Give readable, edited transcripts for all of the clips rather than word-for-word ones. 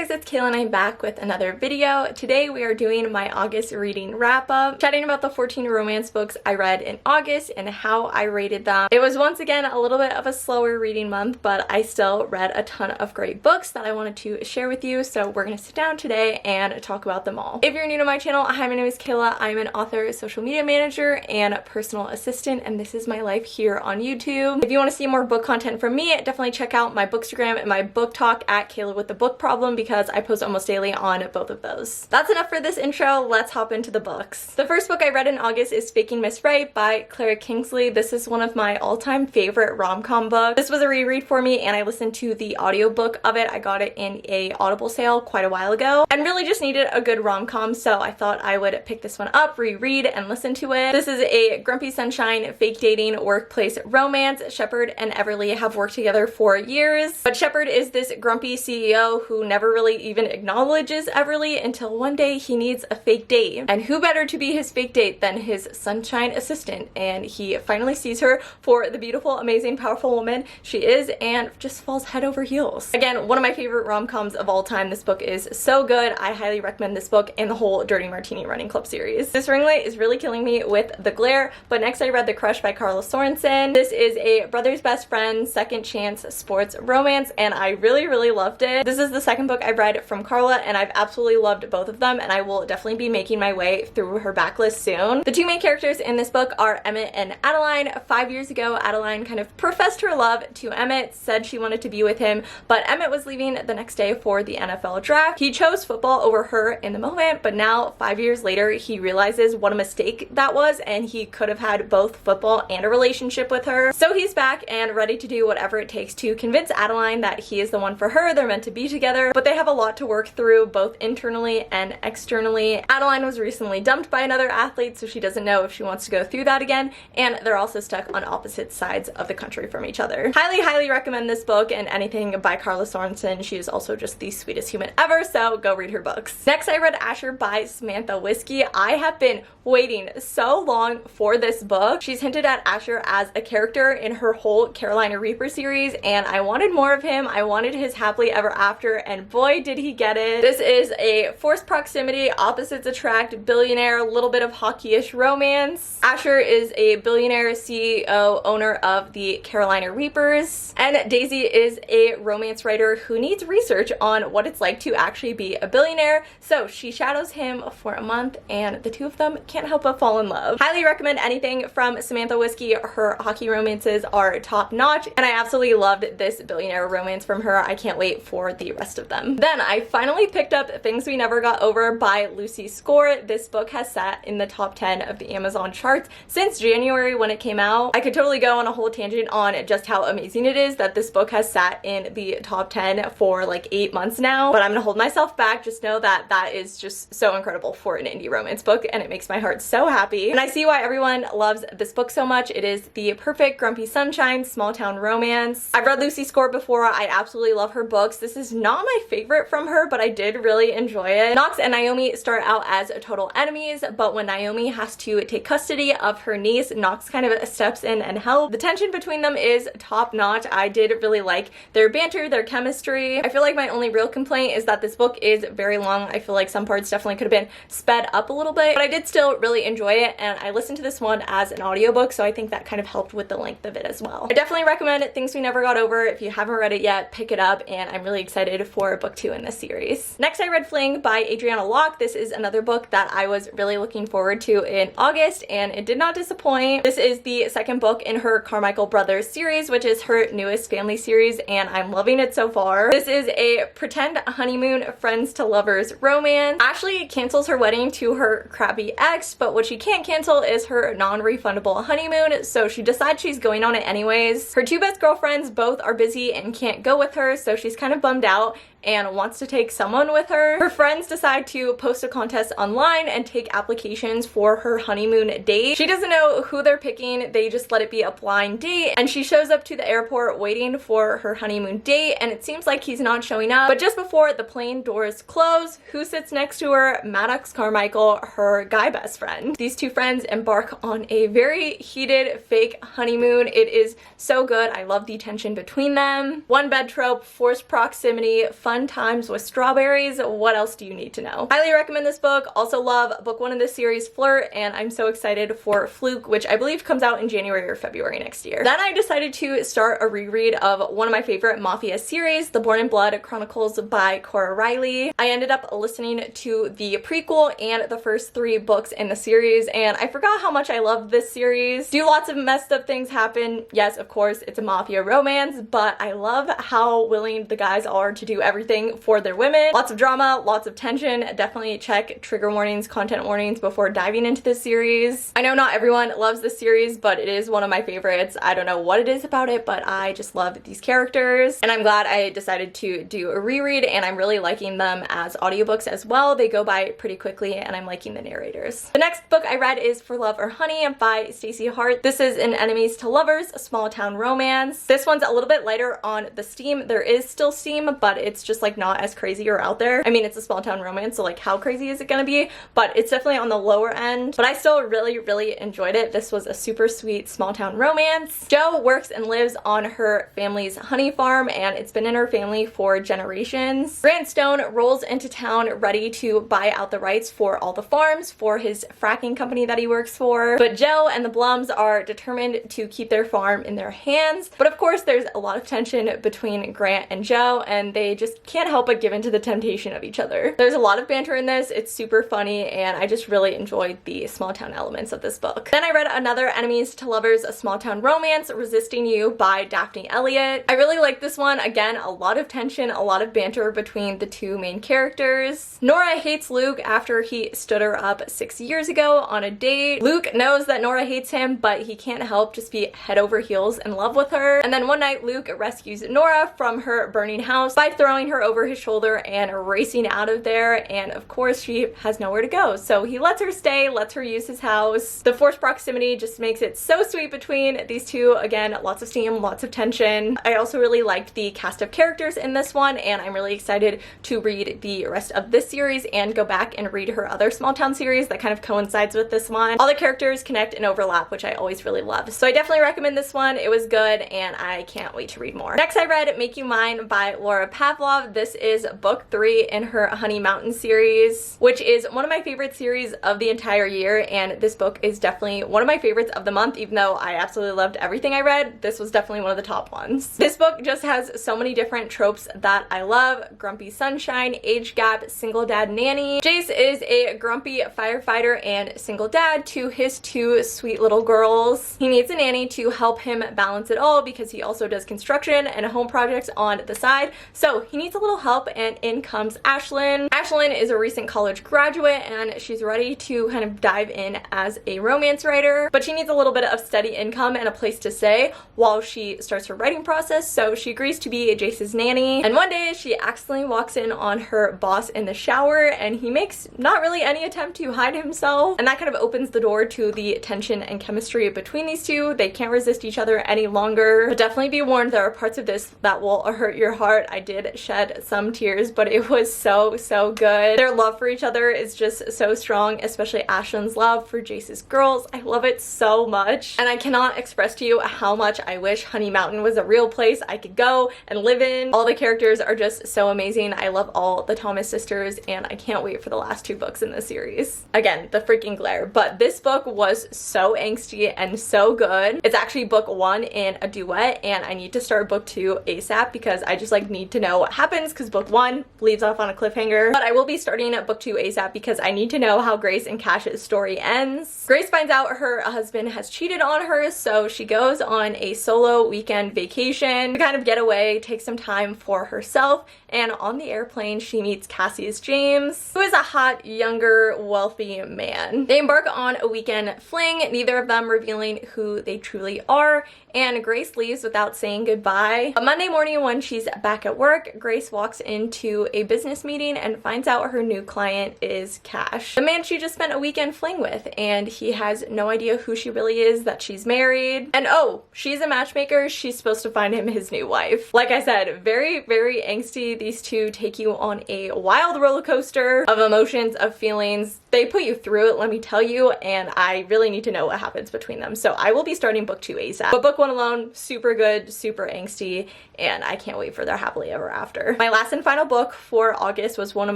guys, it's Kayla and I'm back with another video. Today we are doing my August reading wrap-up, chatting about the 14 romance books I read in August and how I rated them. It was once again a little bit of a slower reading month, but I still read a ton of great books that I wanted to share with you, so we're gonna sit down today and talk about them all. If you're new to my channel, hi, my name is Kayla. I'm an author, social media manager, and personal assistant, and this is my life here on YouTube. If you want to see more book content from me, definitely check out my bookstagram and my book talk at Kayla with the Book Problem, because I post almost daily on both of those. That's enough for this intro. Let's hop into the books. The first book I read in August is Faking Miss Wright by Clara Kingsley. This is one of my all-time favorite rom-com books. This was a reread for me and I listened to the audiobook of it. I got it in a Audible sale quite a while ago and really just needed a good rom-com, so I thought I would pick this one up, reread, and listen to it. This is a grumpy sunshine, fake dating, workplace romance. Shepard and Everly have worked together for years, but Shepard is this grumpy CEO who never really even acknowledges Everly until one day he needs a fake date. And who better to be his fake date than his sunshine assistant? And he finally sees her for the beautiful, amazing, powerful woman she is and just falls head over heels. Again, one of my favorite rom-coms of all time. This book is so good. I highly recommend this book and the whole Dirty Martini Running Club series. This ring light is really killing me with The Glare, but next I read The Crush by Carla Sorensen. This is a brother's best friend, second chance sports romance, and I really loved it. This is the second book I've read from Carla, and I've absolutely loved both of them, and I will definitely be making my way through her backlist soon. The two main characters in this book are Emmett and Adeline. 5 years ago, Adeline kind of professed her love to Emmett, said she wanted to be with him, but Emmett was leaving the next day for the NFL draft. He chose football over her in the moment, but now 5 years later, he realizes what a mistake that was, and he could have had both football and a relationship with her. So he's back and ready to do whatever it takes to convince Adeline that he is the one for her. They're meant to be together, but they have a lot to work through, both internally and externally. Adeline was recently dumped by another athlete, so she doesn't know if she wants to go through that again, and they're also stuck on opposite sides of the country from each other. Highly recommend this book and anything by Carla Sorensen. She is also just the sweetest human ever, so go read her books. Next, I read Asher by Samantha Whiskey. I have been waiting so long for this book. She's hinted at Asher as a character in her whole Carolina Reaper series, and I wanted more of him. I wanted his happily ever after, and boy did he get it. This is a forced proximity, opposites attract, billionaire, little bit of hockey-ish romance. Asher is a billionaire CEO, owner of the Carolina Reapers, and Daisy is a romance writer who needs research on what it's like to actually be a billionaire, so she shadows him for a month, and the two of them can't help but fall in love. Highly recommend anything from Samantha Whiskey. Her hockey romances are top notch, and I absolutely loved this billionaire romance from her. I can't wait for the rest of them. Then I finally picked up Things We Never Got Over by Lucy Score. This book has sat in the top 10 of the Amazon charts since January when it came out. I could totally go on a whole tangent on just how amazing it is that this book has sat in the top 10 for like 8 months now, but I'm gonna hold myself back. Just know that that is just so incredible for an indie romance book, and it makes my heart so happy. And I see why everyone loves this book so much. It is the perfect grumpy sunshine, small town romance. I've read Lucy Score before. I absolutely love her books. This is not my favorite from her, but I did really enjoy it. Knox and Naomi start out as total enemies, but when Naomi has to take custody of her niece, Knox kind of steps in and helps. The tension between them is top notch. I did really like their banter, their chemistry. I feel like my only real complaint is that this book is very long. I feel like some parts definitely could have been sped up a little bit, but I did still really enjoy it, and I listened to this one as an audiobook, so I think that kind of helped with the length of it as well. I definitely recommend Things We Never Got Over. If you haven't read it yet, pick it up, and I'm really excited for book 2 in this series. Next, I read Fling by Adriana Locke. This is another book that I was really looking forward to in August, and it did not disappoint. This is the second book in her Carmichael Brothers series, which is her newest family series, and I'm loving it so far. This is a pretend honeymoon, friends to lovers romance. Ashley cancels her wedding to her crappy ex, but what she can't cancel is her non-refundable honeymoon, so she decides she's going on it anyways. Her two best girlfriends both are busy and can't go with her, so she's kind of bummed out and wants to take someone with her. Her friends decide to post a contest online and take applications for her honeymoon date. She doesn't know who they're picking, they just let it be a blind date, and she shows up to the airport waiting for her honeymoon date, and it seems like he's not showing up. But just before the plane doors close, who sits next to her? Maddox Carmichael, her guy best friend. These two friends embark on a very heated fake honeymoon. It is so good. I love the tension between them. One bed trope, forced proximity, fun fun times with strawberries. What else do you need to know? Highly recommend this book. Also love book 1 of this series, Flirt, and I'm so excited for Fluke, which I believe comes out in January or February next year. Then I decided to start a reread of one of my favorite mafia series, The Born in Blood Chronicles by Cora Riley. I ended up listening to the prequel and the first 3 books in the series, and I forgot how much I loved this series. Do lots of messed up things happen? Yes, of course, it's a mafia romance, but I love how willing the guys are to do everything for their women. Lots of drama, lots of tension. Definitely check trigger warnings, content warnings before diving into this series. I know not everyone loves this series, but it is one of my favorites. I don't know what it is about it, but I just love these characters, and I'm glad I decided to do a reread, and I'm really liking them as audiobooks as well. They go by pretty quickly, and I'm liking the narrators. The next book I read is For Love or Honey by Stacey Hart. This is an enemies to lovers, a small town romance. This one's a little bit lighter on the steam. There is still steam, but it's just like not as crazy or out there. I mean, it's a small town romance, so like how crazy is it gonna be? But it's definitely on the lower end, but I still really enjoyed it. This was a super sweet small town romance. Jo works and lives on her family's honey farm, and it's been in her family for generations. Grant Stone rolls into town ready to buy out the rights for all the farms for his fracking company that he works for, but Jo and the Blums are determined to keep their farm in their hands. But of course there's a lot of tension between Grant and Jo, and they just can't help but give into the temptation of each other. There's a lot of banter in this. It's super funny, and I just really enjoyed the small town elements of this book. Then I read another enemies to lovers, a small town romance, Resisting You by Daphne Elliott. I really like this one. Again, a lot of tension, a lot of banter between the 2 main characters. Nora hates Luke after he stood her up 6 years ago on a date. Luke knows that Nora hates him, but he can't help just be head over heels in love with her. And then one night Luke rescues Nora from her burning house by throwing her over his shoulder and racing out of there, and of course she has nowhere to go, so he lets her stay, lets her use his house. The forced proximity just makes it so sweet between these 2. Again, lots of steam, lots of tension. I also really liked the cast of characters in this one, and I'm really excited to read the rest of this series and go back and read her other small town series that kind of coincides with this one. All the characters connect and overlap, which I always really love. So I definitely recommend this one. It was good, and I can't wait to read more. Next I read Make You Mine by Laura Pavlov. This is book 3 in her Honey Mountain series, which is one of my favorite series of the entire year, and this book is definitely one of my favorites of the month. Even though I absolutely loved everything I read, this was definitely one of the top ones. This book just has so many different tropes that I love. Grumpy sunshine, age gap, single dad nanny. Jace is a grumpy firefighter and single dad to his 2 sweet little girls. He needs a nanny to help him balance it all because he also does construction and home projects on the side, so he needs a little help, and in comes Ashlyn. Ashlyn is a recent college graduate, and she's ready to kind of dive in as a romance writer, but she needs a little bit of steady income and a place to stay while she starts her writing process, so she agrees to be Jace's nanny. And one day she accidentally walks in on her boss in the shower, and he makes not really any attempt to hide himself, and that kind of opens the door to the tension and chemistry between these 2. They can't resist each other any longer, but definitely be warned, there are parts of this that will hurt your heart. I did shed some tears, but it was so good. Their love for each other is just so strong, especially Ashlyn's love for Jace's girls. I love it so much, and I cannot express to you how much I wish Honey Mountain was a real place I could go and live in. All the characters are just so amazing. I love all the Thomas sisters, and I can't wait for the last 2 books in this series. Again, the freaking glare, but this book was so angsty and so good. It's actually book 1 in a duet, and I need to start book 2 ASAP because I just like need to know what happens, because book 1 leaves off on a cliffhanger. But I will be starting book 2 ASAP because I need to know how Grace and Cash's story ends. Grace finds out her husband has cheated on her, so she goes on a solo weekend vacation to kind of get away, take some time for herself, and on the airplane she meets Cassius James, who is a hot, younger, wealthy man. They embark on a weekend fling, neither of them revealing who they truly are, and Grace leaves without saying goodbye. A Monday morning when she's back at work, Grace walks into a business meeting and finds out her new client is Cash, the man she just spent a weekend fling with, and he has no idea who she really is, that she's married, and oh, she's a matchmaker, she's supposed to find him his new wife. Like I said, very angsty. These 2 take you on a wild roller coaster of emotions, of feelings. They put you through it, let me tell you, and I really need to know what happens between them. So I will be starting book 2 ASAP. But book 1 alone, super good, super angsty, and I can't wait for their happily ever after. My last and final book for August was one of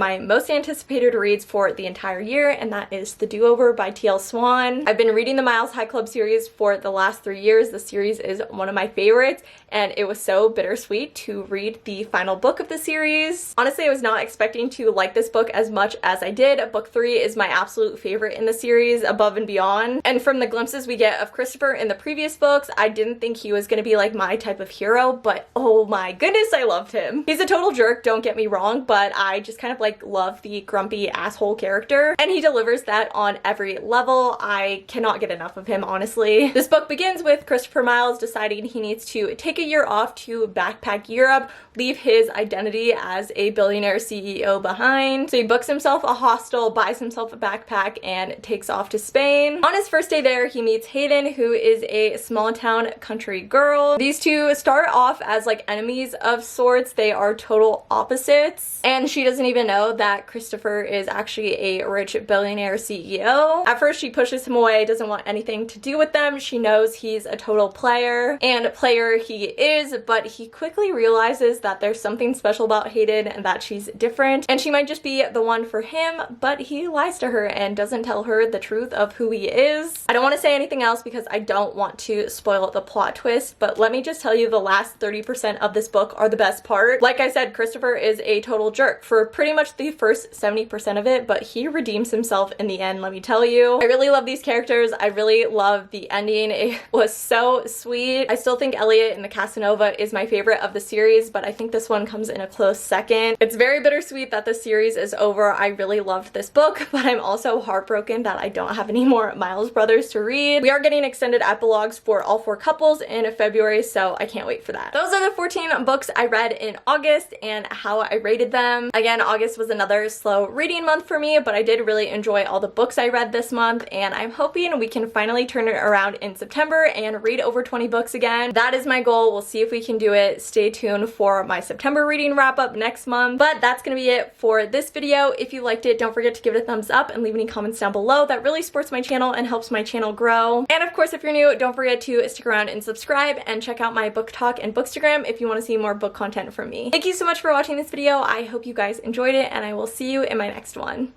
my most anticipated reads for the entire year, and that is The Do-Over by T.L. Swan. I've been reading the Miles High Club series for the last 3 years. The series is one of my favorites, and it was so bittersweet to read the final book of the series. Honestly, I was not expecting to like this book as much as I did. Book 3 is my absolute favorite in the series, above and beyond. And from the glimpses we get of Christopher in the previous books, I didn't think he was going to be like my type of hero, but oh my goodness, I loved him. He's a total jerk, don't get me wrong, but I just kind of like love the grumpy asshole character, and he delivers that on every level. I cannot get enough of him, honestly. This book begins with Christopher Miles deciding he needs to take a year off to backpack Europe, leave his identity as a billionaire CEO behind. So he books himself a hostel, buys himself a backpack, and takes off to Spain. On his first day there, he meets Hayden, who is a small town country girl. These two start off as like enemies of sorts. They are total opposites, and she doesn't even know that Christopher is actually a rich billionaire CEO. At first, she pushes him away, doesn't want anything to do with them. She knows he's a total player, and player he is, but he quickly realizes that there's something special about Hayden and that she's different, and she might just be the one for him, but he lies to her and doesn't tell her the truth of who he is. I don't want to say anything else because I don't want to spoil the plot twist, but let me just tell you the last 30% of this book are the best part. Like I said, Christopher is a total jerk for pretty much the first 70% of it, but he redeems himself in the end, let me tell you. I really love these characters. I really love the ending. It was so sweet. I still think Elliot and the Casanova is my favorite of the series, but I think this one comes in a close second. It's very bittersweet that the series is over. I really loved this book, but I'm also heartbroken that I don't have any more Miles brothers to read. We are getting extended epilogues for all 4 couples in February, so I can't wait for that. Those are the 14 books I read in August and how I rated them. Again, August was another slow reading month for me, but I did really enjoy all the books I read this month, and I'm hoping we can finally turn it around in September and read over 20 books again. That is my goal. We'll see if we can do it. Stay tuned for my September reading wrap up next month, but that's gonna be it for this video. If you liked it, don't forget to give it a thumbs up and leave any comments down below. That really supports my channel and helps my channel grow. And of course, if you're new, don't forget to stick around and subscribe, and check out my book talk and bookstagram if you want to see more book content from me. Thank you so much for watching this video. I hope you guys enjoyed it, and I will see you in my next one.